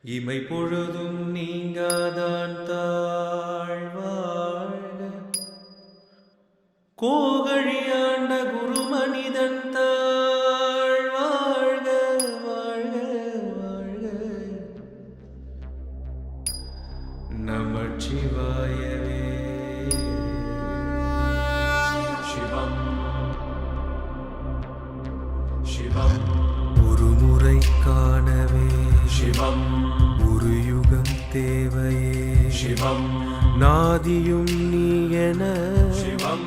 இமை பொழுதும் நீங்காதான் தாழ்வாழ்க கோகழியாண்ட குரு மனிதன் தாழ்வாழ்க வாழ்க வாழ்க நமச்சிவாயவே சிவம் சிவம் ஒருமுறை காணவே சிவம் ஒரு யுகம் தேவையே சிவம் நாதியும் நீ என சிவம்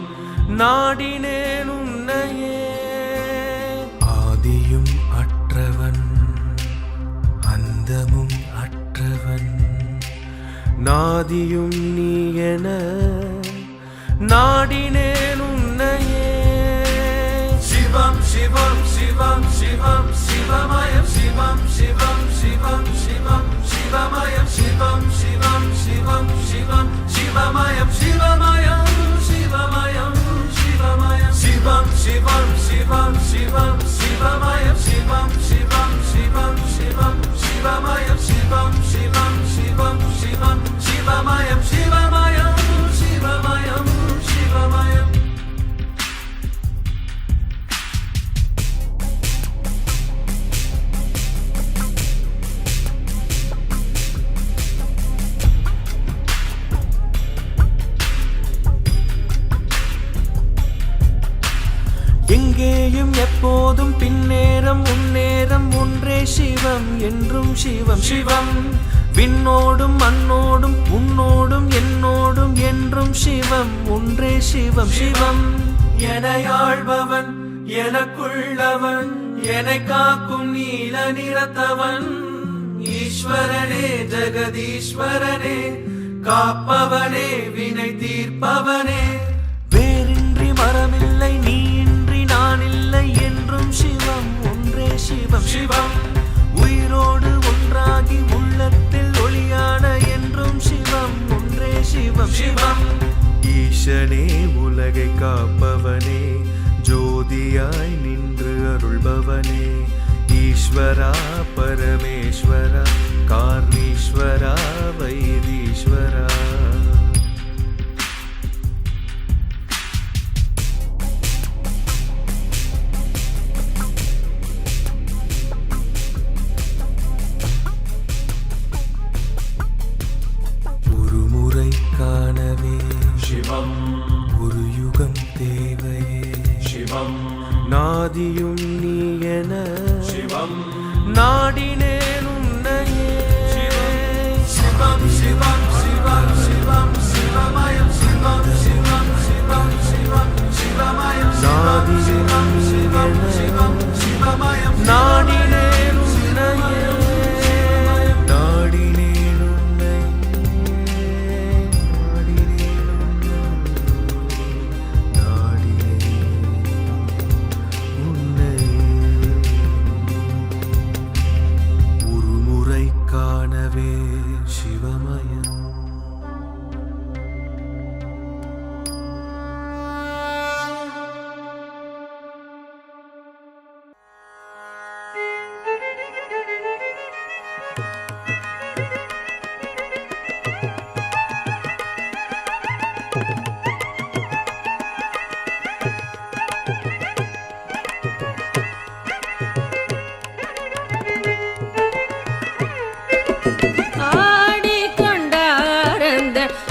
நாடினேன் உன்னையே ஆதியும் அற்றவன் அந்தமும் அற்றவன் நாதியும் நீ என நாடினேன் உன்னையே சிவம் சிவம் சிவம் சிவம் சிவமயம் சிவம் சிவம் சிவம் சிவம் சிவமயம் சிவம் சிவம் சிவம் சிவம் சிவமயம் சிவமயம் சிவமயம் சிவமயம் சிவம் சிவம் சிவம் சிவம் சிவமயம் சிவம் சிவம் சிவம் சிவம் சிவமயம் சிவம் சிவம் சிவம் சிவம் சிவமயம் சிவமயம் சிவமயம் சிவமயம் எங்கேயும் எப்போதும் பின்னேரம் முன்னேறம் ஒன்றே சிவம் என்றும் சிவம் சிவம் விண்ணோடும் மண்ணோடும் உன்னோடும் என்னோடும் என்றும் சிவம் ஒன்றே சிவம் சிவம் எனையாழ்பவன் எனக்குள்ளவன் என்னை காக்கும் நீல நிறத்தவன் ஈஸ்வரனே ஜெகதீஸ்வரனே காப்பவனே வினை தீர்ப்பவனே வேறின்றி மரமில்லை நீ நான் இல்லை என்றும் சிவம் ஒன்றே சிவம் சிவம் உயிரோடு ஒன்றாகி உள்ளத்தில் ஒளியான என்றும் சிவம் ஒன்றே சிவம் சிவம் ஈசனே உலகை காப்பவனே ஜோதியாய் நின்று அருள்பவனே ஈஸ்வரா பரமேஸ்வரா காரணீஸ்வரா வைதீஸ்வரா சிவம் ஒரு யுகம் தேவையே சிவம் நாதியும் நீ என சிவம் நாடினேன் உன்னையே சிவம் சிவம் சிவம் சிவம் சிவமயம் சிவம் சிவம் சிவம் சிவம் சிவமயம் நாதியும் சிவம் சிவம் சிவமயம் நாடினேன் உன்னையே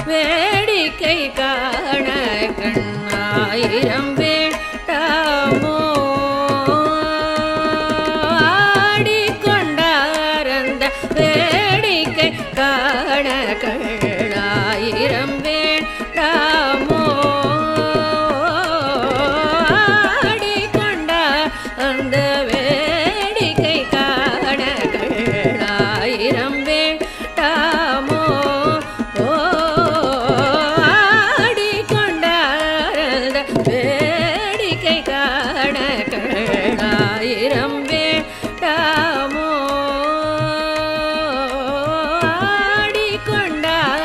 வேடிக்கை காண கண்ணாயிரம் வேண்டாமோ ஆடிக்கொண்டாரந்த வேடிக்கை காண கண்ணாயிரம் வேண்டாமோ ஆடிக்கொண்ட அந்த வேடிக்கை காண கண்ணாயிரம் வேண்டாமோ வேடிக்கை காண கண்ணாயிரம் வேண்டாமோ ஆடிக்கொண்டார்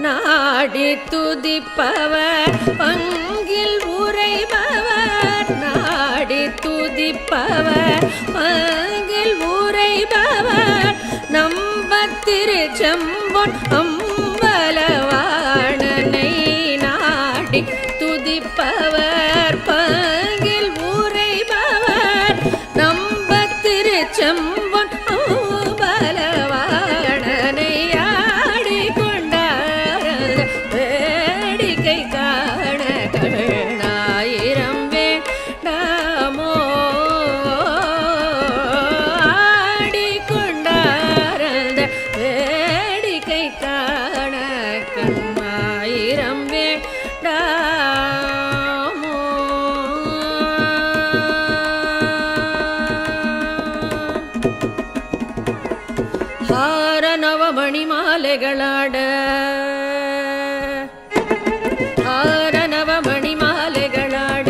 நாடி துதிப்பவர் பங்கில் உரைபவர் நாடி துதிப்பவர் பங்கில் உரைபவர் நம்பத்திருச்செம்பொன் அம்பலவாணனை நாடி துதிப்பவர் பங்கில் உரைபவர் நம்பத்திருச்செம்பொன் அம்பலவாணனை ஆடி கொண்டார் வேடிக்கை காண கண்ணாயிரம் வேண்டாமோ ஆடி கொண்டார் வேடிக்கை காண கண்ணாயிரம் வேண்டாமோ. ಹಾರ ನವಮಣಿ ಮಾಲೆಗಳಾಡ ಹಾರ ನವಮಣಿ ಮಾಲೆಗಳಾಡ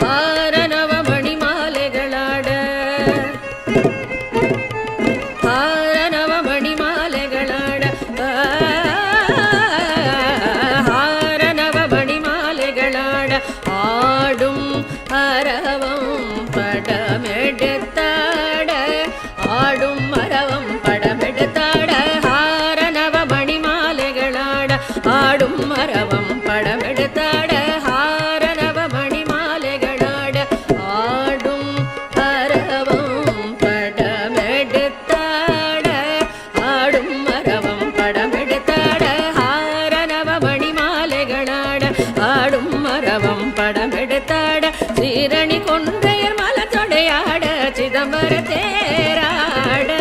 ಹಾರ ನವಮಣಿ ಮಾಲೆಗಳಾಡ ಹಾರ ನವಮಣಿ ಮಾಲೆಗಳಾಡ ಹಾರ ನವಮಣಿ ಮಾಲೆಗಳಾಡ ஆடும் அரவம் படமெடுத்தாட ஆடும் மரவம் படமெடுத்தாட ஹார நவமணி மாலைகளாட ஆடும் மரவம் படமெடுத்தாட ஹார நவமணி மாலைகளாட ஆடும் அரவம் படமெடுத்தாட ஆடும் மரவம் படமெடுத்தாட ஹார நவமணி மாலைகளாட ஆடும் மரவம் படமெடுத்தாட சீரணி கொன்றையர் மலத்தொடையாட சிதம்பர தேராட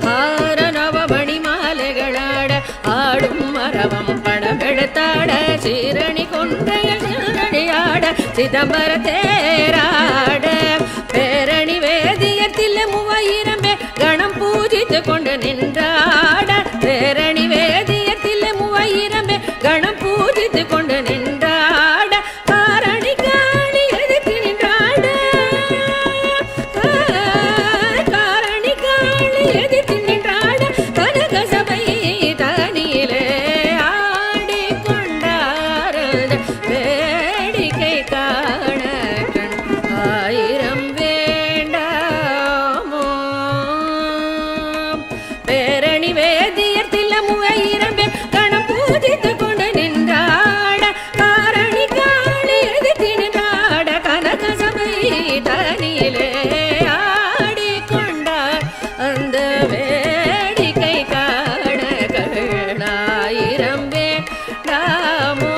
ஹார நவமணி மாலைகளாட ஆடும் மரவம் படமெடுத்தாட சீரணி கொன்றையர் சிதம்பரையாட சிதம்பர தேராட பேரணி வேதியர் தில்ல மூவாயிரம் பேர் கணம் பூஜித்து கொண்டு நின்றாட பேரணி வேதியர் தில்ல மூவாயிரம் பேர் கணம் பூஜித்து கொண்டு நின்றாட காரணி காணி எதிர்த்து நின்றாட காரணி காணி எதிர்த்து நின்றாட கனக சபை தனியிலே ஆடி கொண்டாரத வேடிக்கை காண கண் ஆயிரம் வேண்டாமோ. பேரணி வேதியர் தில்ல மூவாயிரம் பேர் கணம் பூஜித்து கொண்டு நின்றாட காரணி காணி எதிர்த்து நின்றாட கனக சபை தனியிலே ஆடி கொண்டார் அந்த வேடிக்கை காண கண்ணாயிரம் வேண்டாமோ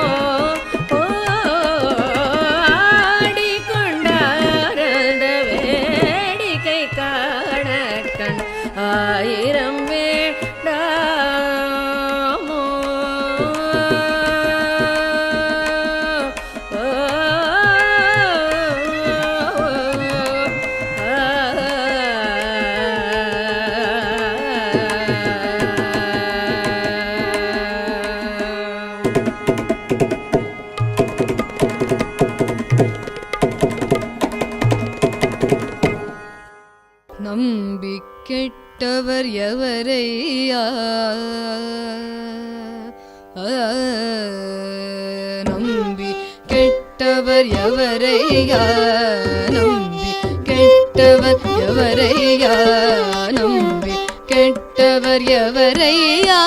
ஆடி கொண்டார் அந்த வேடிக்கை காண கண் ஆயிரம் வேண்டாமோ. நம்பி கெட்டவர் எவரையா நம்பி கெட்டவர் எவரையா நம்பி கெட்டவர் எவரையா நம்பி கெட்டவர் எவரையா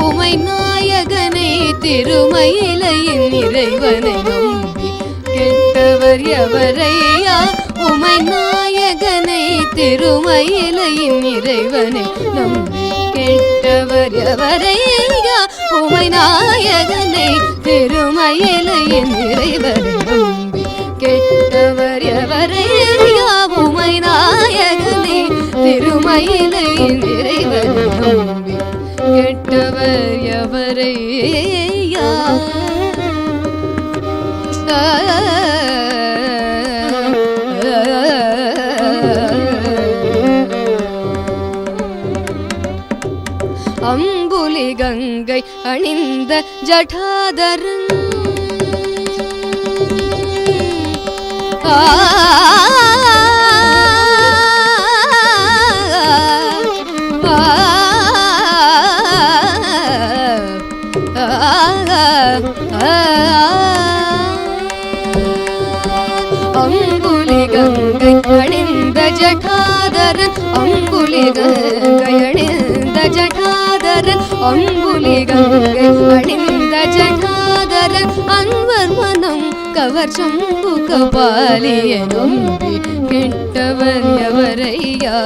உமை நாயகனை திருமயிலையின் இறைவனை நம்பி கெட்டவர் எவரையா உமை நாயகனை திருமயிலையின் இறைவனை நம்பி கெட்டவர் எவரையா உமை நாயகனை திருமயிலையின் இறைவனை நம்பி கெட்டவர் எவரையா உமை நாயகனை திருமயிலையின் இறைவனை நம்பி கெட்டவர் எவரையா அம்புலி கங்கை அணிந்த ஜடாதரன் அம்புலி கங்கை அணிந்த ஜடாதரன் அம்புலி கங்கை அணிந்த ஜடாதரன் அன்வர் மனம் கவர் சம்பு கபாலிய நம்பி கெட்டவர் எவரையா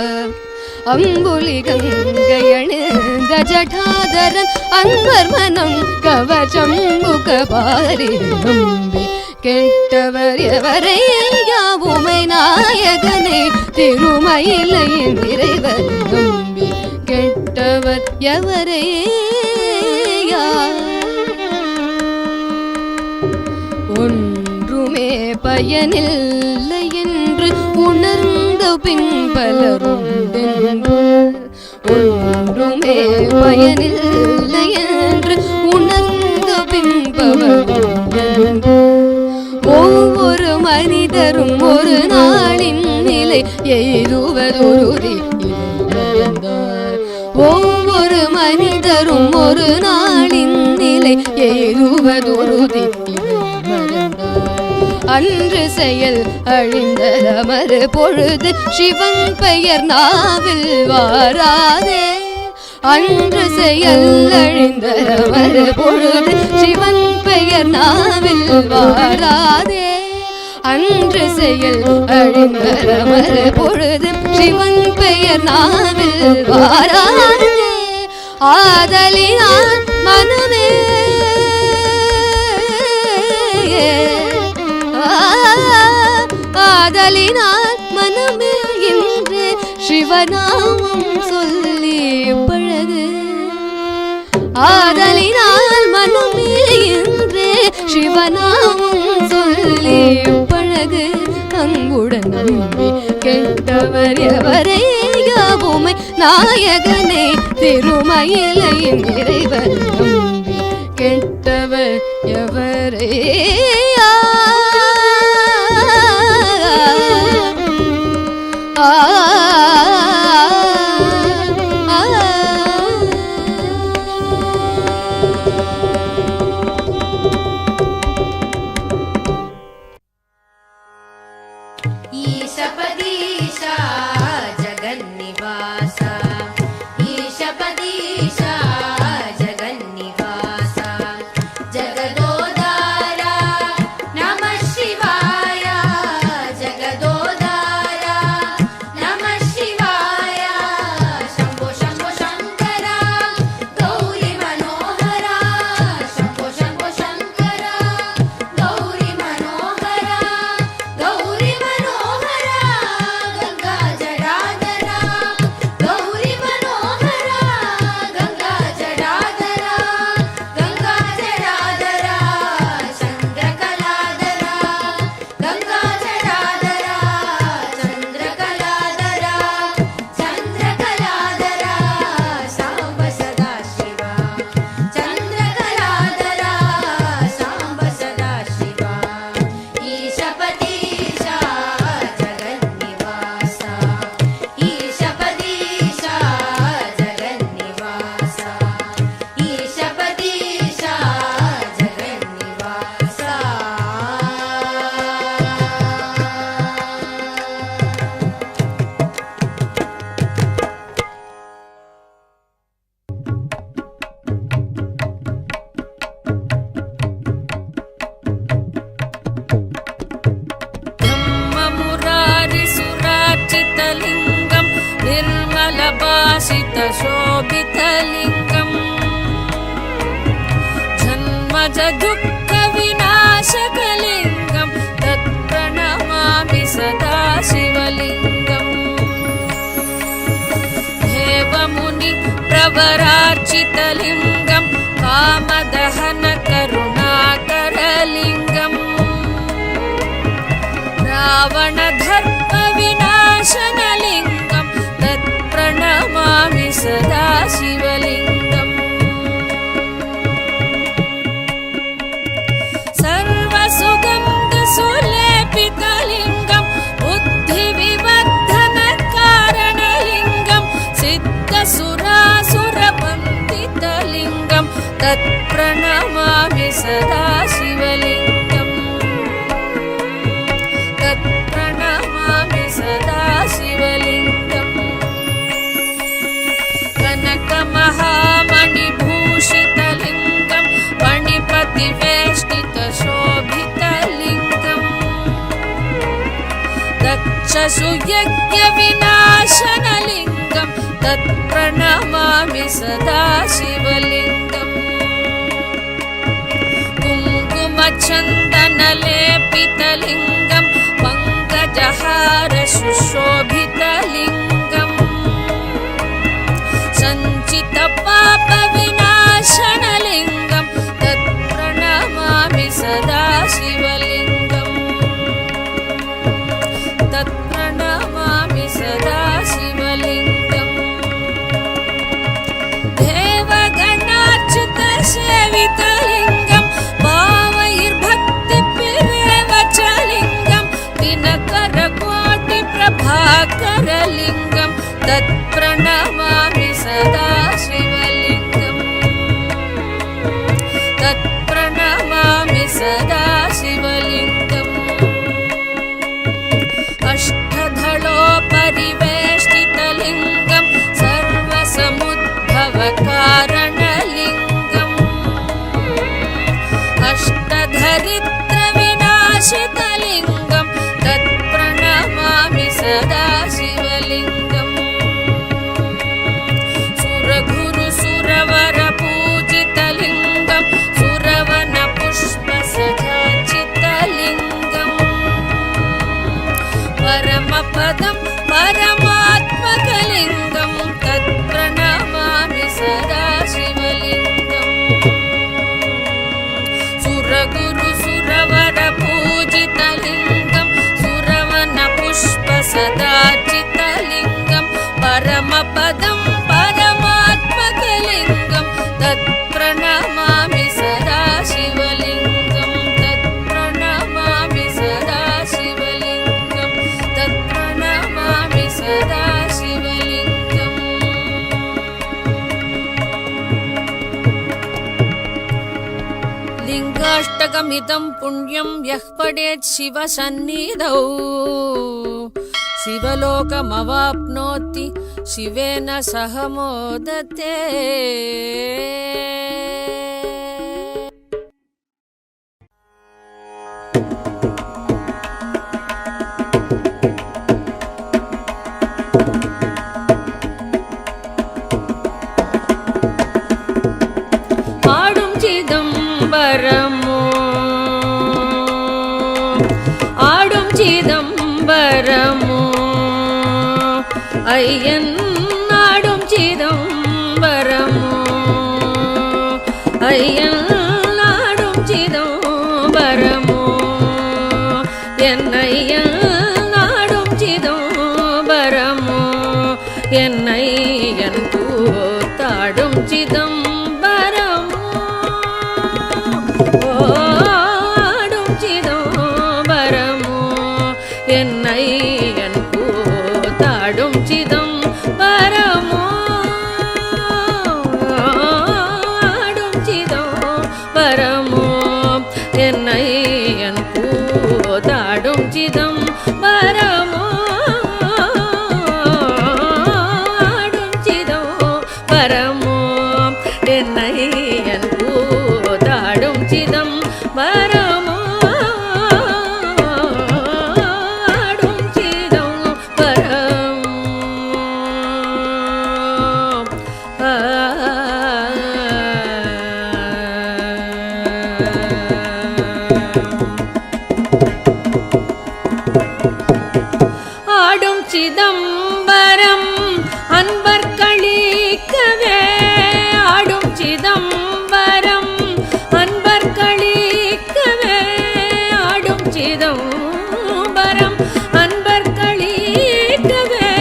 அம்புலி கங்கை அணிந்த ஜடாதரன் அன்வர் மனம் கவர் சம்பு கபாலிய நம்பி கெட்டவர் எவரையா உமை நாயகனே திருமயிலையின் இறைவர் நம்பி கெட்டவர் எவரையா ஒன்றுமே பயனில்லை என்று உணர்ந்த பின்பலருண்டென்று ஒன்றுமே பயனில்லை என்று உணர்ந்த பின்பவருண்டென்று ஒவ்வொரு மனிதரும் ஒரு நாளின் நிலை எய்துவதுருதி ஒவ்வொரு மனிதரும் ஒரு நாளின் நிலை எய்துவதுருதி அன்று செயல் அழிந்த மறு பொழுது சிவன் பெயர் நாவில் வாராதே அன்று செயல் அழிந்த மறு பொழுது சிவன் பெயர் நாவில் வாராதே அன்று செயல் அழிந்த மறு பொழுது சிவன் பெயர் நாவில் வாராதே ஆதலினால் மனமே ஆதலினால் மனமே என்று சிவநாமம் சொல்லி பழகு ஆதலினால் மனமே என்று சிவநாமம் சொல்லி பழகு அங்குடன் நம்பி கெட்டவர் எவரையாவுமை நாயகனே திருமயிலையின் இறைவர் நம்பி கெட்டவர் எவரையா ईशपदीशा जगन्निवासा ईशपदीशा जगन्निवासा जगदोदारा नमः शिवाय जगदोदारा नमः शिवाय शम्भो शम्भो शङ्करा गौरी मनोहरा शम्भो शम्भो शङ्करा गौरी मनोहरा गौरी मनोहरा गंगा जडाधरा गौरी मनोहरा गंगा जडाधरा चंद्रकलाधरा गंगा जडाधरा चंद्रकलाधरा चंद्रकलाधरा सांब सदा शिवा चंद्रकलाधरा सांब सदा शिवा ईशपदीशा जगन्निवासा ईशपदीशा जगन्निवासा ईशपदीशा जगन्निवासा ब्रह्ममुरारिसुरार्चितलिङ्गं निर्मलभासितशोभितलिङ्गम् जन्मजदुःखविनाशकलिङ्गं तत्प्रणमामि सदा शिवलिङ्गम् देवमुनि प्रवरार्चितलिङ्गं कामदहनकरुणाकरलिङ्गम् रावणधर्मविनाशनलिङ्गं तत्प्रणमामि सदा शिवलिङ्गम् सर्वसुगन्धसुलेपितलिङ्गं बुद्धिविवर्धनकारणलिङ्गं सिद्धसुरासुरवन्दितलिङ्गं तत्प्रणमामि सदा शिवलिङ्गम् तत्प्रणमामि सदा शिवलिङ्गम् दशसुयज्ञविनाशनलिङ्गं तत्प्रणमामि सदा शिवलिङ्गम् कुङ्कुमचन्दनलेपितलिङ्गं पङ्कजहार सुशोभितलिङ्गम् सञ्चितपापविनाशनलिङ्गं तत्प्रणमामि सदा शिवलिङ्गम् तत्प्रणमामि सदा शिवलिङ्गम् देवगणाच्युतसेवितलिङ्गं भावैर्भक्तिभिरेव च लिङ्गं दिनकरकोटिप्रभाकरलिङ्गं तत्प्रणमामि सदा शिवलिङ्गम् तत्प्रणमामि सदा शिवलिङ्गम् अष्टधलोपरिवेष्टितलिङ्गं सर्वसमुद्भवकारणलिङ्गम् अष्टधरित्रविनाशितलिङ्गं तत्प्रणमामि सदा शिवलिङ्गम् सुरगुरुसुरवरपूजितलिङ्गं सुरवनपुष्पसजाचितलिङ्गम् परमपदं परमात्मकलिङ्गं तत्प्रणमामि सदा शिवलिङ्गम् सुरगुरुसुरवरपूजितलिङ्गं सुरवनपुष्पसदाचितलिङ्गं परमपदं परमात्मकलिङ्गं तत्प्रणमामि सदा शिवलिङ्गं तत्प्रणमामि सदा शिवलिङ्गं तत्प्रणमामि सदा शिवलिङ्गम् लिङ्गाष्टकमिदं पुण्यं यः पठेत् शिवसन्निधौ शिवलोकमवाप्नोति शिवेन सह मोदते ஆடும் சிதம்பரமோ ஆடும் சிதம்பரமோ ஐயன் ஆடும் சிதம்பரமோ ஐயன் ஆடும் சிதம்பரமோ என் ஐயன் ஆடும் சிதம்பரமோ என் ஐயன் கூத்தாடும் சிதம்பரமோ ஆடும் சிதம்பரமோ என் ஐயன் கூத்தாடும் சிதம்பரமோ ஆடும் சிதம்பரமோ என் ஐயன் கூத்தாடும் சிதம்பரமோ ஆடும் சிதம்பரமோ என் ஐயன் கூத்தாடும் சிதம்பரமோ ஆடும் சிதம்பரம் அன்பர் களிக்கவே ஆடும் சிதம்பரம் அன்பர் களிக்கவே ஆடும் சிதம்பரம் அன்பர் களிக்கவே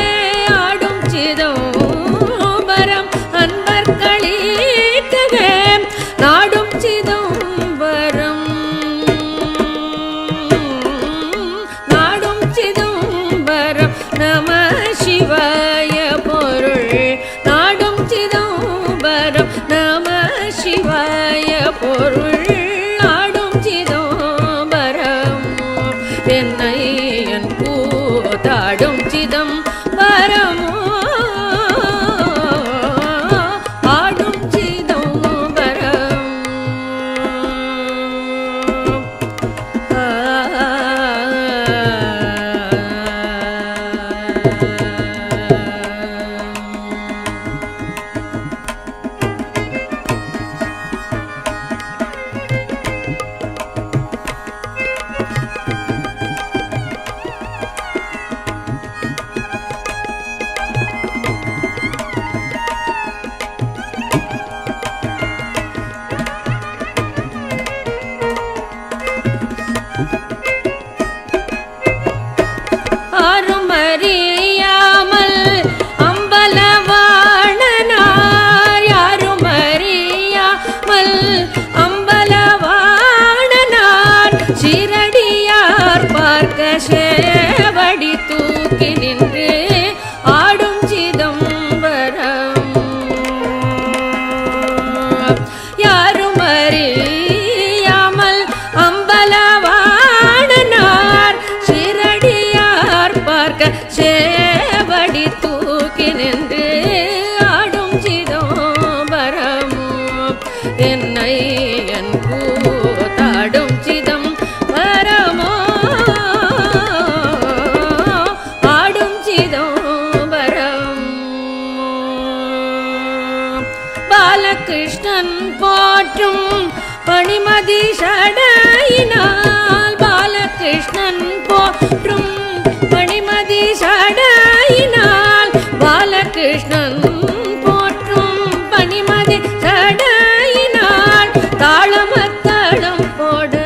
ஆடும் சிதம்பரம் அன்பர் களிக்கவே நாடும் சிதம்பரம் நாடும் சிதம்பரம் நம சிவாய பொருள் நாடும் சிதம்பரம் நம சிவாய பொருள் நாடும் சிதம்பரம் என்னையன் கூத்தாடும் சிதம்பரமோ ஆடும் சிதம்பரம் பாலகிருஷ்ணன் போற்றும் பணிமதி சடையினால் பாலகிருஷ்ணன் போற்றும் பணிமதி சடையினால் பாலகிருஷ்ணன் போற்றும் பணிமதி சடையினால் தாளமத்தளம் போடு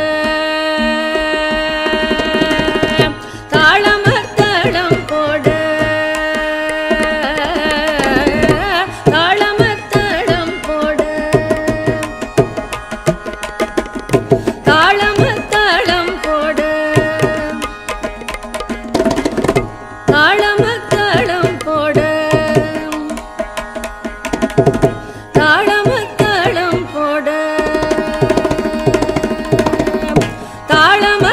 தாளமத்தளம் போடு தாளமத்தளம் போடு தாளமத்தளம் போடு தாளமத்தளம் போடு தாளமத்தளம் போடு தாளமத்தளம்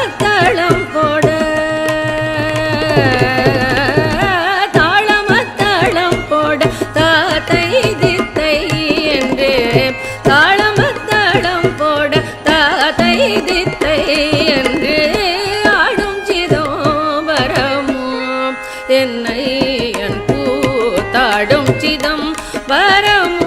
போடு தாளமத்தளம் போடு தாத்தை தித்தை என்று தாளமத்தளம் போடு தாத்தை தித்தை என்று ஆடும் சிதம்பரமோ என்னை என் கூத்தாடும் சிதம்பரமோ